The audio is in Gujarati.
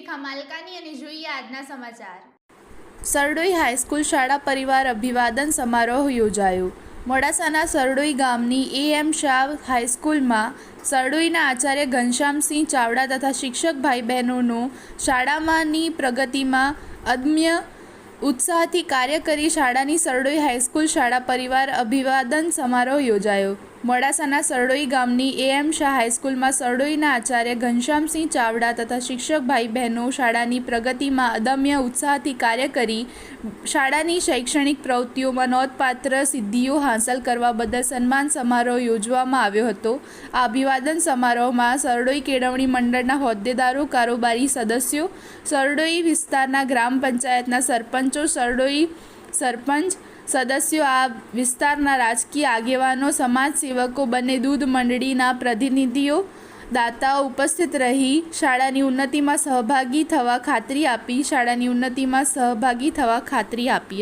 રેખા માલકાની અને જોઈએ આજના સમાચાર। સરડોઈ હાઈસ્કૂલ શાળા પરિવાર અભિવાદન સમારોહ યોજાયો। મોડાસાના સરડોઈ ગામની એમ શાહ હાઈસ્કૂલમાં સરડોઈના આચાર્ય ઘનશ્યામસિંહ ચાવડા તથા શિક્ષક ભાઈ બહેનોનો શાળામાંની પ્રગતિમાં અદમ્ય ઉત્સાહથી કાર્ય કરી શાળાની સરડોઈ હાઈસ્કૂલ શાળા પરિવાર અભિવાદન સમારોહ યોજાયો। મોડાસાના સરડોઈ ગામની એમ શાહ હાઈસ્કૂલમાં સરડોઈના આચાર્ય ઘનશ્યામસિંહ ચાવડા તથા શિક્ષક ભાઈ બહેનો શાળાની પ્રગતિમાં અદમ્ય ઉત્સાહથી કાર્ય કરી શાળાની શૈક્ષણિક પ્રવૃત્તિઓમાં નોંધપાત્ર સિદ્ધિઓ હાંસલ કરવા બદલ સન્માન સમારોહ યોજવામાં આવ્યો હતો। આ અભિવાદન સમારોહમાં સરડોઈ કેળવણી મંડળના હોદ્દેદારો, કારોબારી સદસ્યો, સરડોઈ વિસ્તારના ગ્રામ પંચાયતના સરપંચો, સરડોઈ સરપંચ સદસ્યો, આ વિસ્તારના રાજકીય આગેવાનો, સમાજસેવકો, બંને દૂધ મંડળીના પ્રતિનિધિઓ, દાતાઓ ઉપસ્થિત રહી શાળાની ઉન્નતિમાં સહભાગી થવા ખાતરી આપી।